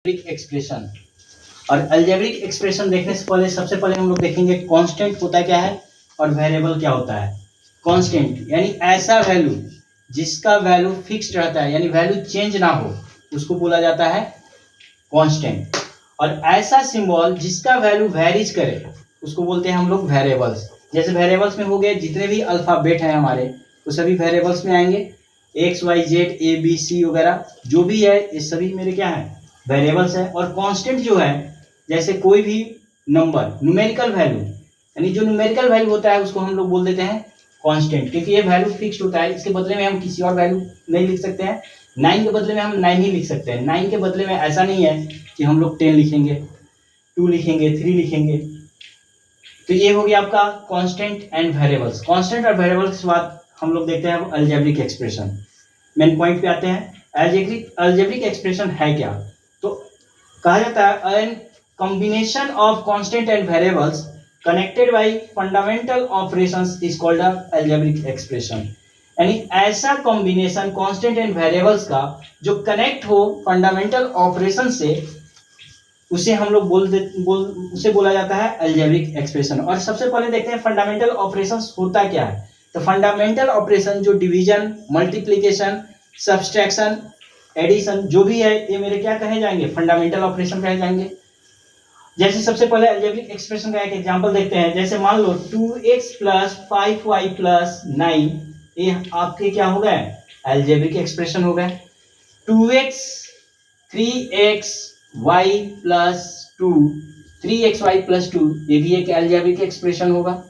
Algebraic expression. और algebraic expression देखने से पहले सबसे पहले हम लोग देखेंगे कांस्टेंट होता क्या है और वेरिएबल क्या होता है। कांस्टेंट यानी ऐसा वैल्यू जिसका वैल्यू फिक्स्ड रहता है, यानी वैल्यू चेंज ना हो, उसको बोला जाता है कांस्टेंट। और ऐसा सिंबल जिसका वैल्यू वेरीज करे उसको बोलते हैं हम लोग वेरिएबल्स। जैसे वेरिएबल्स में हो गए जितने भी अल्फाबेट हैं हमारे, वो सभी वेरिएबल्स में आएंगे। X Y Z A B C वगैरह जो भी है ये सभी मेरे क्या है, वेरिएबल्स है। और कांस्टेंट जो है, जैसे कोई भी नंबर न्यूमेरिकल वैल्यू, यानी जो न्यूमेरिकल वैल्यू होता है उसको हम लोग बोल देते हैं कांस्टेंट, क्योंकि ये वैल्यू फिक्स्ड होता है। इसके बदले में हम किसी और वैल्यू नहीं लिख सकते हैं। 9 के बदले में हम 9 ही लिख सकते हैं। 9 के बदले में ऐसा नहीं है कि हम लोग 10 लिखेंगे, 2 लिखेंगे, 3 लिखेंगे। तो ये हो गया आपका कांस्टेंट एंड वेरिएबल्स। कांस्टेंट और वेरिएबल्स के बाद हम लोग देखते हैं अलजेब्रिक एक्सप्रेशन। मेन पॉइंट पे आते हैं। अलजेब्रिक एक्सप्रेशन है क्या? तो कहा जाता है an combination of constant and variables connected by fundamental operations is called algebraic expression. यानी ऐसा कॉम्बिनेशन कांस्टेंट एंड वेरिएबल्स का जो कनेक्ट हो फंडामेंटल ऑपरेशन से, उसे हम लोग उसे बोला जाता है अलजेब्रिक एक्सप्रेशन। और सबसे पहले देखते हैं फंडामेंटल ऑपरेशंस होता क्या है। तो फंडामेंटल ऑपरेशन जो डिवीजन, मल्टीप्लिकेशन, सब्सट्रैक्शन, एडिशन जो भी है, ये मेरे क्या कहे जाएंगे, फंडामेंटल ऑपरेशन कहे जाएंगे। जैसे सबसे पहले अलजेब्रिक एक्सप्रेशन का एक एग्जांपल देखते हैं। जैसे मान लो 2x + 5y + 9, ये आपके क्या हो गए, अलजेब्रिक एक्सप्रेशन हो गए। 2x 3x y + 2, 3xy + 2, ये भी एक अलजेब्रिक एक्सप्रेशन होगा।